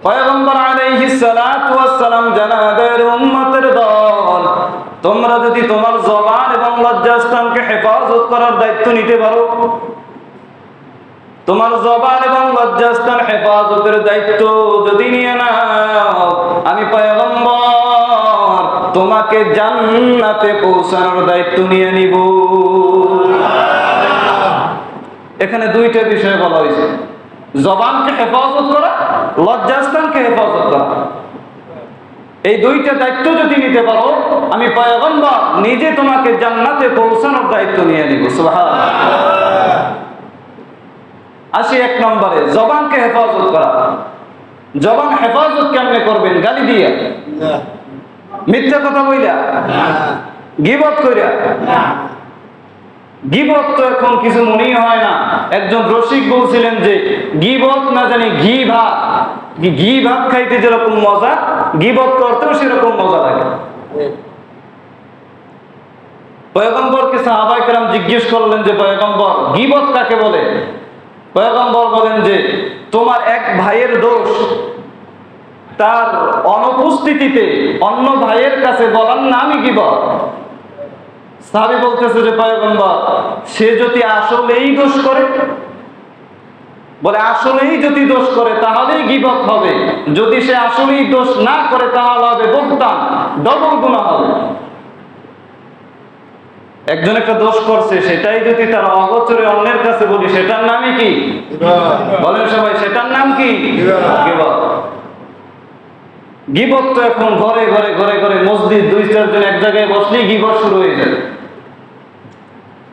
পয়গম্বর আলাইহিস সালাতু ওয়াস সালাম জানাবেন উম্মতের দল, তোমরা যদি তোমার জবান এবং লজ্জাস্থানকে হেফাজত করার দায়িত্ব নিতে পারো, তোমার জবান এবং লজ্জাস্থান হেফাজতের দায়িত্ব যদি নিয়ে নাও, আমি পয়গম্বর তোমাকে জান্নাতে পৌঁছানোর দায়িত্ব নিয়ে নিব। এখানে দুইটা বিষয় বলা হয়েছে, জবানকে হেফাজত করা, লজ্জাস্থানকে হেফাজত করা। এই দুইটা দায়িত্ব যদি নিতে পারো, আমি পয়গম্বর নিজে তোমাকে জান্নাতে পৌঁছানোর দায়িত্ব নিয়ে নিব। সুবহানাল্লাহ। আসি এক নম্বরে, জবানকে হেফাজত করা। জবান হেফাজত কেমনে করবেন? গালি দিয়া, মিথ্যা কথা বইলা, গীবত কইরা। গীবত তো এখন কিছু মনেই হয় না। একজন রসিক বলছিলেন যে গীবত না জানি ঘি ভাত খাইতে যেরকম মজা, গীবত করতেও সেরকম মজা লাগে। পয়গম্বরকে সাহাবায়ে কেরাম জিজ্ঞেস করলেন যে পয়গম্বর, গীবত কাকে বলে? পয়গম্বর বলেন যে তোমার এক ভাইয়ের দোষ তার অনুপস্থিতিতে অন্য ভাইয়ের কাছে বলার নামই গীবত। সাহাবী বলতেছে যে পয়গম্বর, সে যদি আসলেই দোষ করে, বলে আসলেই যদি দোষ করে তাহলেই গীবত হবে, যদি সে আসলেই দোষ না করে তাহলে হবে বুহতান, ডবল গুনাহ হবে। একজন একটা দোষ করছে, সেটাই যদি তার অগোচরে অন্যের কাছে বলি, সেটার নামই কি? বলেন সবাই, সেটার নাম কি? গীবত। গীবত তো এখন ঘরে ঘরে ঘরে ঘরে, মসজিদ 2-4 জন এক জায়গায় বসলেই গীবত শুরু হয়ে যায়।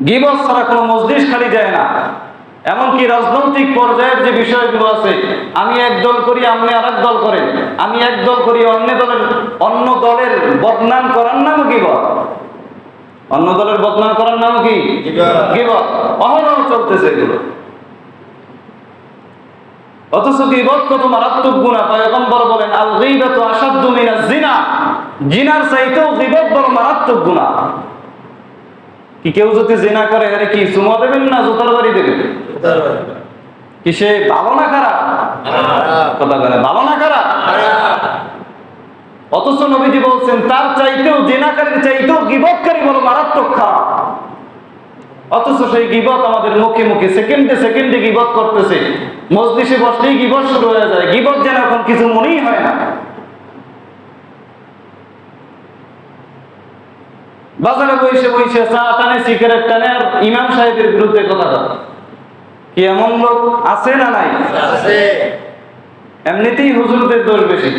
গীবত ছাড়া কোনো মসজিদ খালি যায় না। এমনকি রাজনৈতিক পর্যায়ের যে বিষয়গুলো আছে, আমি এক দল করি, আপনি আর এক দল করেন, আমি এক দল করি, অন্য দলের বদনাম করার নাম গীবত। অন্য দলের বদনাম করার নাম কি? গীবত। অহরহ চলতেছে এগুলো। অথচ গীবত কত মারাত্মক গুনাহ। পয়গম্বর বলেন আল গীবাতু আশাদ্দু মিনাজ জিনা, জিনার চাইতেও গীবত বড় মারাত্মক গুনাহ। কি কেউ যদি জিনা করে, আরে কি চুমা দেবেন না জুতার বাড়ি দেবেন? কি সে ভালো না খারাপ? কথা বলে ভালো না খারাপ? অথচ নবীজি বলছেন তার চাইতেও, জিনাকারীর চাইতেও গীবতকারী বড় মারাত্মক খারাপ। অথচ সেই গীবত আমাদের মুখে মুখে, সেকেন্ডে সেকেন্ডে গীবত করতেছে। মজলিসে বসলেই গীবত শুরু হয়ে যায়। গীবত যেন এখন কিছু মনেই হয় না। বাজারে বসে বসে চা টানে, সিগারেট টানে, আর ইমাম সাহেবের বিরুদ্ধে কথা বলে। কি এমন লোক আছে না নাই? আছে। এমনিতেই হুজুরদের দোষ বেশি।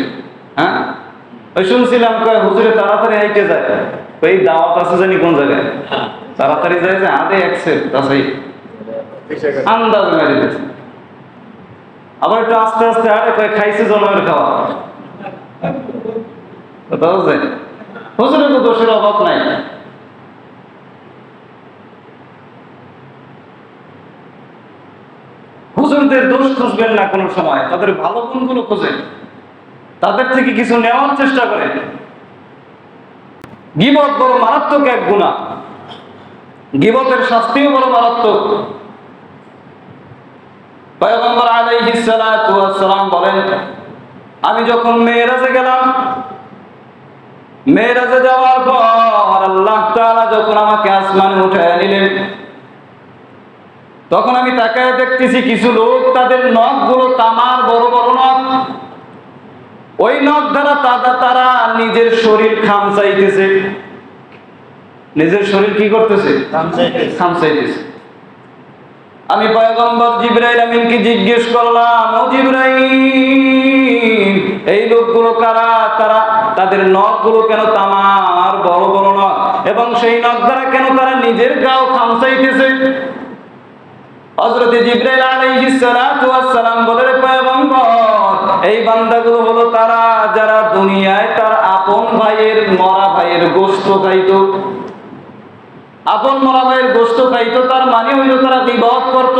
হ্যাঁ, ওই শুনছিলাম কয় হুজুরে তাড়াতাড়ি হাইটে যায়, ওই দাওয়াত আছে জানি কোন জায়গায়, তাড়াতাড়ি যায় যে আদে অ্যাকসেপ্ট আছে, আন্দাজ মেরে দিচ্ছে। আবার একটু আস্তে আস্তে আরে কয় খাইছে জন্মের খাওয়া। হুজুরের তো দোষের অভাব নাই। হুজুরদের দোষ খুঁজবেন না কোনো সময়, তাদের ভালো গুণগুলো খোঁজেন, তাদের থেকে কিছু নেওয়ার চেষ্টা করেন। গীবত বড় মারাত্মক এক গুনাহ, গীবতের শাস্তিও বড় মারাত্মক। পয়গম্বর আলাইহিস সালাতু ওয়াস সালাম বলেন, আমি যখন মেরাজে গেলাম, মেরাজে যাওয়ার পর আল্লাহ তাআলা যখন আমাকে আসমানে উঠায় নিলেন, তখন আমি তাকায় দেখতেছি কিছু লোক, তাদের নখগুলো তামার বড় বড় নখ। ওই নখ দ্বারা তারা নিজের শরীর খামচাইতেছে। নিজের শরীর কি করতেছে? খামচাইতেছে। আমি পয়গম্বর জিবরাইল আমিনকে জিজ্ঞেস করলাম, ও জিবরাইল, এই লোকগুলো কারা? তাদের নখগুলো কেন তামার বড় বড় নখ, এবং সেই নখ দ্বারা কেন তারা নিজের গাও খামচাইতেছে? হযরত জিবরাইল আলাইহিস সালাতু ওয়াস সালাম বলেন, পয়গম্বর, এই বান্দাগুলো হলো তারা যারা দুনিয়ায় তার আপন ভাইয়ের, মরা ভাইয়ের গোশত খাইতো। আপন মরা ভাইয়ের গোশত খাইতো, তার মানে হইল তারা গীবত করত।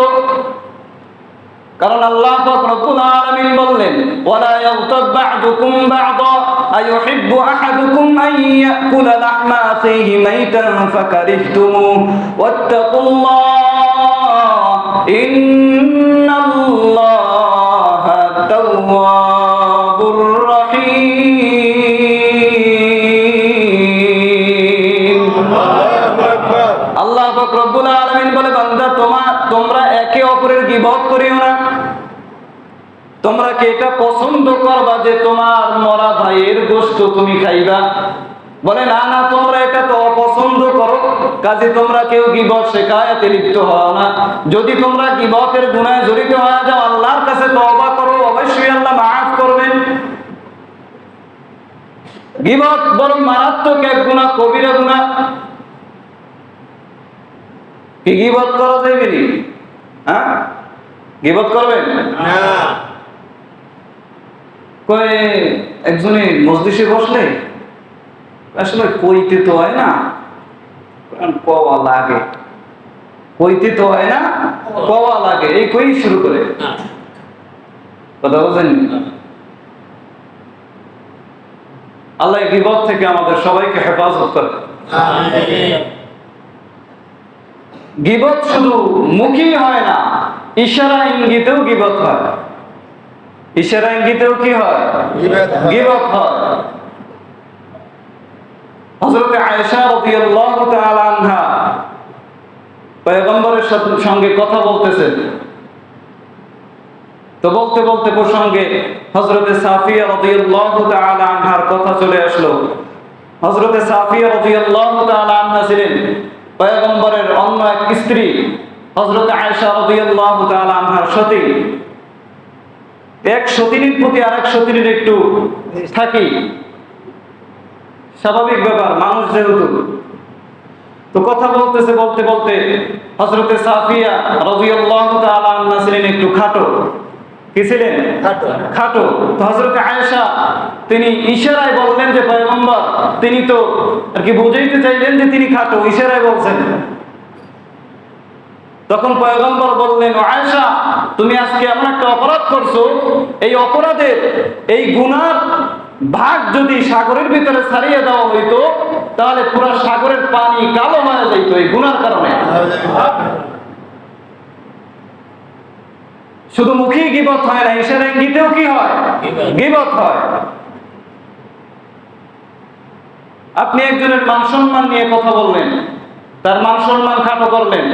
কারণ আল্লাহ পাক রব্বুল আলামিন বললেন, ওয়ালা ইয়াগতাব বা'দুকুম বা'দা আইয়ুহিব্বু আহাদুকুম আন ইয়াকুলা লাহমা আখিহি মাইতান ফাকারিহতুমু ওয়াত্তাকুল্লাহ ইন্নাল্লাহা তাওয়াব এটা পছন্দ করবা যে তোমার মরা ভাইয়ের গোশত তুমি খাইবা? বলে না না, তোমরা এটা তো অপছন্দ করো, কাজে তোমরা কেউ গীবত শিকায়াতে লিপ্ত হও না। যদি তোমরা গীবতের গুনাহে জড়িত হয়ে যাও, আল্লাহর কাছে তওবা করো, অবশ্যই আল্লাহ মাফ করবেন। গীবত বরং মারাত্মক এক গুনাহ, কবিরা গুনাহ। কি গীবত করা যাবে নি? হ্যাঁ, গীবত করবেন না? কয় একজনে মজলিসে বসলে আসলে কইতে তো হয় না, কওয়া লাগে, কইতে তো হয় না, কওয়া লাগে, এই কই শুরু করে কথা বলছেন। আল্লাহ গীবত থেকে আমাদের সবাইকে হেফাজত করে। গীবত শুধু মুখী হয় না, ইশারা ইঙ্গিতেও গীবত হয়। ইশারা ইঙ্গিতেও কি হয়? গীবত হয়। হযরত আয়েশা রাদিয়াল্লাহু তাআলা আনহা পয়গম্বরের সঙ্গে কথা বলতেছেন, তো বলতে বলতে প্রসঙ্গে হযরত সাফিয়া রাদিয়াল্লাহু তাআলা আনহার কথা চলে আসলো। হযরত সাফিয়া রাদিয়াল্লাহু তাআলা আনহা ছিলেন পয়গম্বরের অন্য এক স্ত্রী, হযরত আয়েশা রাদিয়াল্লাহু তাআলা আনহার সতী। এক সতীর প্রতি আরেক সতীর একটু থাকি, স্বাভাবিক ব্যাপার, মানুষ যেহেতু। তো কথা বলতেছে, বলতে বলতে হযরত সাফিয়া রাদিয়াল্লাহু তাআলা আনহা ছিলেন একটু খাটো। কি ছিলেন? খাটো। তো হযরত আয়েশা তিনি ইশারায় বললেন যে পয়গম্বর, তিনি তো আর কি বুঝাইতে চাইলেন যে তিনি খাটো, ইশারায় বলছেন। তখন পয়গম্বর বললেন, ও আয়েশা, তুমি আজকে এমন একটা অপরাধ করছো, এই অপরাধের, এই গুনার ভাগ যদি সাগরের ভিতরে ছাড়িয়ে দেওয়া হইতো, তাহলে পুরো সাগরের পানি কালো হয়ে যাইতো এই গুনার কারণে। শুধু মুখে গীবত হয় না, ইশারা ইঙ্গিতেও কি হয়? গীবত হয়। আপনি একজনের মান সম্মান নিয়ে কথা বললেন, তার মান সম্মান খাটো করলেন,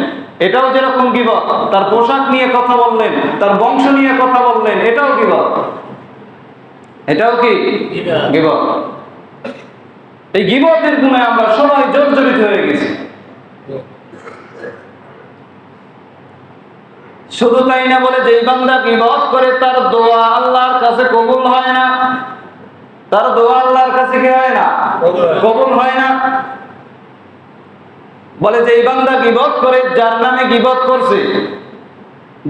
এটাও যেরকম গীবত। তার পোশাক নিয়ে কথা বললেন, তার বংশ নিয়ে কথা বললেন, এটাও গীবত। এটাও কি গীবত? এই গীবতের গুণে আমরা সবাই জর্জরিত হয়ে গেছি। শুধু তাই না, বলে যেই বান্দা গীবত করে তার দোয়া আল্লাহর কাছে কবুল হয় না। তার দোয়া আল্লাহর কাছে কি হয় না? কবুল হয় না। বলে যেই বান্দা গীবত করে, যার নামে গীবত করছে,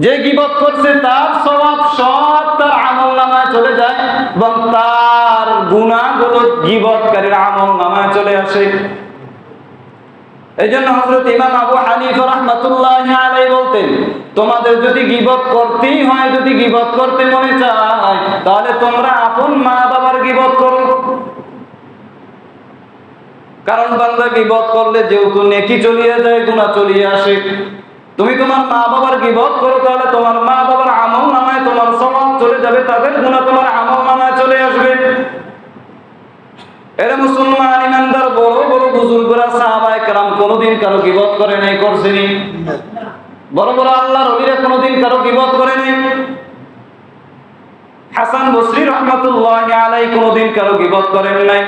যে গীবত করছে তার সওয়াব সব তার আমলনামায় চলে যায় এবং তার গুনাহগুলো গীবতকারীর আমলনামায় চলে আসে। এইজন্য হযরত ইমাম আবু হানিফা রাহমাতুল্লাহি আলাইহি বলতেন, তোমাদের যদি গীবত করতেই হয়, যদি গীবত করতে মনে চায়, তাহলে তোমরা আপন মা বাবার গীবত করো। কারণ বান্দা গীবত করলে যেহেতু নেকি চলিয়ে যায়, গুনাহ চলিয়ে আসে। তুমি তোমার মা বাবার গীবত করো, তাহলে তোমার মা বাবার আমলনামায় তোমার সওয়াব চলে যাবে, তাদের গুনাহ তোমার আমলনামায় চলে আসবে। এরা মুসলমান ইমানদার বড় বড় বুজুর্গরা, সাহাবায়ে কেরাম কোনোদিন কারো গীবত করে নাই, করছেনি? বড় বড় আল্লাহর ওলিরা কোনোদিন কারো গীবত করে নাই। হাসান বসরি রাহমাতুল্লাহি আলাইহি কোনোদিন কারো গীবত করেন নাই।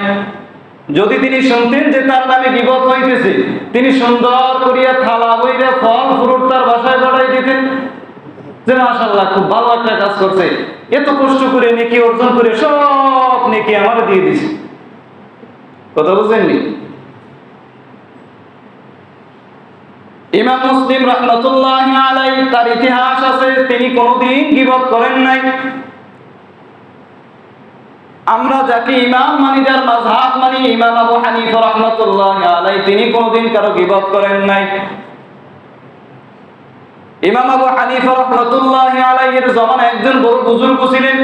যদি তিনি শুনতেন যে তার নামে গীবত হইতেছে, তিনি সুন্দর করিয়া থালা বইরা ফল ফ্রুট তার বাসায় পাঠাই দিতেন, যে মাশাআল্লাহ খুব ভালো একটা কাজ করছে, এত কষ্ট করে নেকি অর্জন করে সব নেকি আমার দিয়ে দিছে। কথা বুঝেননি? ইমাম মুসলিম রাহমাতুল্লাহি আলাইহি তার ইতিহাস আছে, তিনি কোনোদিন গীবত করেন নাই। আমরা যাকে ইমাম মানি, যার মাযহাব মানি, ইমাম আবু হানিফা রাহমাতুল্লাহি আলাইহি, তিনি কোনোদিন কারো গীবত করেন নাই। ইমাম আবু হানিফা রাহমাতুল্লাহি আলাইহির জামানায় একজন বড় বুজুর্গ ছিলেন।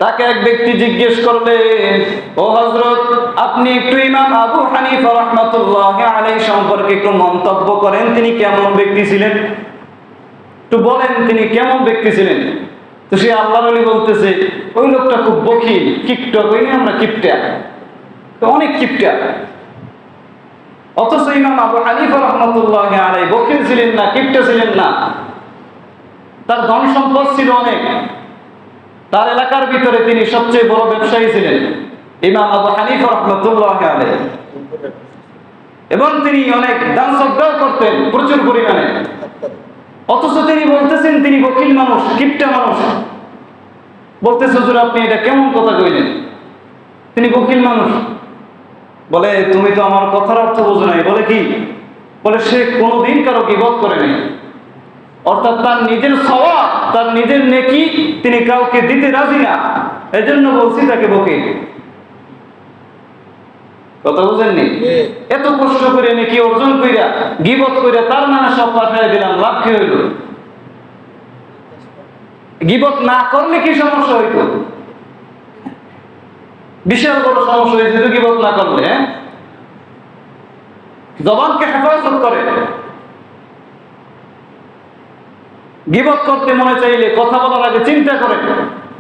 তাকে এক ব্যক্তি জিজ্ঞেস করলেন, ও হযরত, আপনি একটু ইমাম আবু হানিফা রাহমাতুল্লাহি আলাইহি সম্পর্কে একটু মন্তব্য করেন, তিনি কেমন ব্যক্তি ছিলেন, একটু বলেন তিনি কেমন ব্যক্তি ছিলেন। তো সে আল্লাহর ওলি বলতেছে, ওই লোকটা খুব বখিল, কিপটা, কই না আমরা কিপটা, তো অনেক কিপটা। অথচ ইমাম আবু হানিফা রাহমাতুল্লাহি আলাইহি বখিল ছিলেন না, কিপটা ছিলেন না। তার ধন সম্পদ ছিল অনেক, তার এলাকার ভিতরে তিনি সবচেয়ে বড় ব্যবসায়ী ছিলেন, ইমাম আবু হানিফা রাহমাতুল্লাহ আলাইহি। এবং তিনি অনেক দান সদকাও করতেন প্রচুর পরিমাণে। অথচ তিনি বলতেছেন তিনি বকিল মানুষ, কিপটা মানুষ। বলতেছে হুজুর আপনি এটা কেমন কথা কইলেন? তিনি বকিল মানুষ। বলে তুমি তো আমার কথার অর্থ বোঝো নাই। বলে কি? বলে সে কোনোদিন কারো গীবত করে নাই, অর্থাৎ তার নিজের সওয়াব, তার নিজের নেকি তিনি কাউকে দিতে রাজি না, এজন্য বলছি তাকে বকিল। কথা বুঝেননি? এত কষ্ট করে নেকি অর্জন কইরা গীবত কইরা তার নামে সব পাঠায় দিলাম, লাভ কি হইল? গীবত না করলে কি সমস্যা হইতো? বিশাল বড় সমস্যা হয়েছে তো গীবত না করলে। জবানকে হেফাজত করে। গীবত করতে মনে চাইলে কথা বলার আগে চিন্তা করে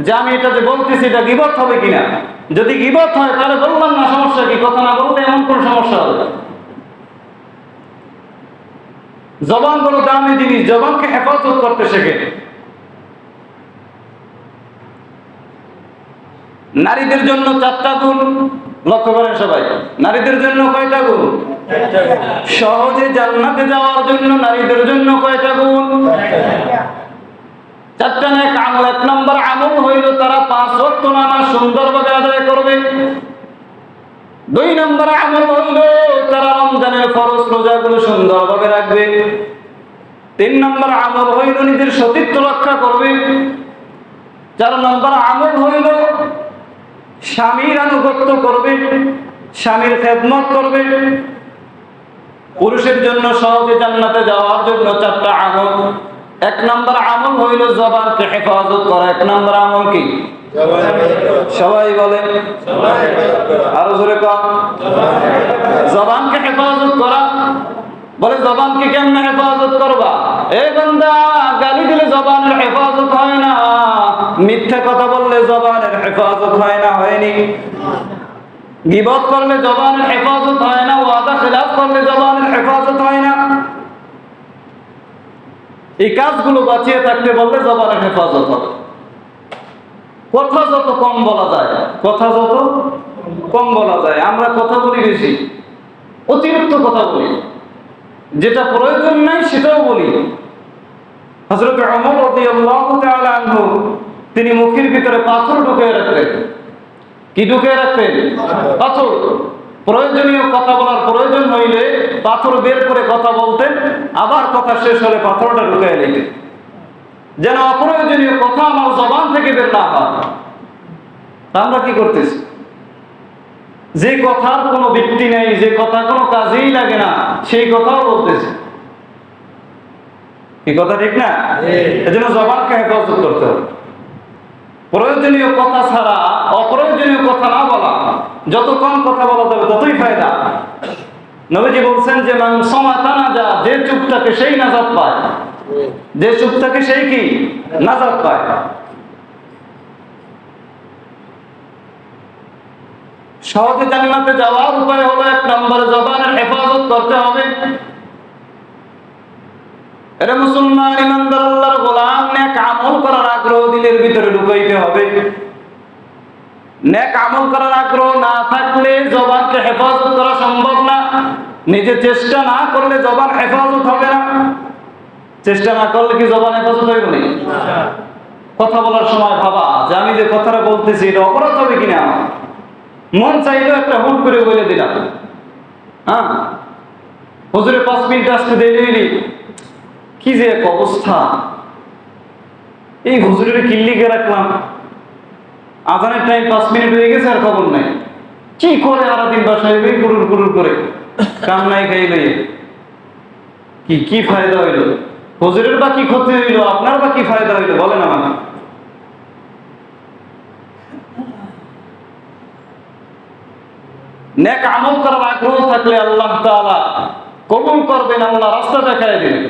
যে আমি এটা যে বলতেছি এটা গীবত হবে কিনা। যদি গীবত হয় তাহলে বললাম না, সমস্যা কি? কথা না বললে এমন কোন সমস্যা হবে? জবান বড় দামি জিনিস, জবানকে হেফাজত করতে শেখে। নারীদের জন্য 4টা গুণ, লক্ষ্য করেন সবাই। নারীদের জন্য কয়টা গুণ? সহজে জান্নাতে যাওয়ার জন্য নারীদের জন্য কয়টা গুণ? 4টা নেক আমল। 1 নম্বর আমল হইল তারা 5 ওয়াক্ত নামাজ সুন্দরভাবে আদায় করবে। 2 নম্বর আমল হইল তারা রমজানের ফরজ রোজাগুলো সুন্দরভাবে রাখবে। 3 নম্বর আমল হইল নিজের সতীত্ব রক্ষা করবে। 4 নম্বর আমল হইল স্বামীর আনুগত্য করবে, স্বামীর খেদমত করবে। পুরুষের জন্য সহজে জান্নাতে যাওয়ার জন্য 4টা আমল। 1 নম্বর আমল হইল জবানকে হেফাজত করা। 1 নম্বর আমল কি? সবাই বলে, আরো জোরে কর। জবানকে হেফাজত করা। বলে জবানকে কেমনে হেফাজত করবা? এই বান্দা, গালি দিলে জবানের হেফাজত হয় না, মিথ্যা কথা বললে জবানের হেফাজত হয় না, হয়নি? গীবত করলে জবানের হেফাজত হয় না, ওয়াদা খেলাফ করলে জবানের হেফাজত হয় না। এই কাজগুলো বাঁচিয়ে থাকতে বললে জবানের হেফাজত হবে। কথা যত কম বলা যায়, কথা যত কম বলা যায়। আমরা কথা বলি বেশি, অতিরিক্ত কথা বলি, যেটা প্রয়োজন নাই সেটাও বলি। হযরত ওমর রাদিয়াল্লাহু তাআলা আনহু তিনি মুখের ভিতরে পাথর ঢুকিয়ে রাখতেন। কি ঢুকিয়ে রাখতেন? পাথর। প্রয়োজনীয় কথা বলার প্রয়োজন হইলে পাথর বের করে কথা বলতেন, আবার কথা শেষ হলে পাথরটা ঢুকিয়ে নিতেন, যেন অপ্রয়োজনীয় কথা আমার জবান থেকে বের না হয়। আমরা কি করতেছি? যে কথার কোনো ভিত্তি নেই, যে কথা কোনো কাজেই লাগে না, সেই কথাও বলতেছি। কি কথা ঠিক না? এজন্য জবানকে হেফাজত করতে হবে। প্রয়োজনীয় কথা ছাড়া অপ্রয়োজনীয় কথা না বলা। যত কম কথা বলা যাবে ততই ফায়দা। নবীজি বলছেন যে মান সামাতা নাজা, যে চুপ থাকে সেই নাজাত পায়। যে চুপ থাকে সেই কি? নাজাত পায়। সহজে জান্নাতে যাওয়ার উপায় হলো 1 নম্বরে জবানের হেফাজত করতে হবে। এরে মুসলমান, ইমানদার, আল্লাহর গোলাম, নেক আমল করার আগ্রহ দিলের ভিতরে ঢুকাইতে হবে। নেক আমল করার আগ্রহ না থাকলে জবানকে হেফাজত করা সম্ভব না। নিজে চেষ্টা না করলে জবান হেফাজত হবে না। চেষ্টা না করলে কি জবান হেফাজত হইব না? কথা বলার সময় ভাবা যে আমি যে কথাটা বলতেছি এটা অপরাধ হবে কিনা। মন চাইলেও একটা হুট করে বলে দিলাম, হ্যাঁ হুজুরে 5 মিনিট আসতে দেরি, কি যে এক অবস্থা। এই হুজুরের কিল্লিকে রাখলাম, আজানের টাইম 5 মিনিট হয়ে গেছে আর খবর নাই। কি করে সারাদিন বাসায় কুরুর কুরুর করে কাম নাই খাই লইয়ে কি ফায়দা হইল? হুজুরের বা কি ক্ষতি হইল, আপনার বা কি ফায়দা হইল বলেন আমাকে। নেক আমল করার আগ্রহ থাকলে আল্লাহ তাআলা কবুল করবেন, আল্লাহ রাস্তা দেখায় দিবেন।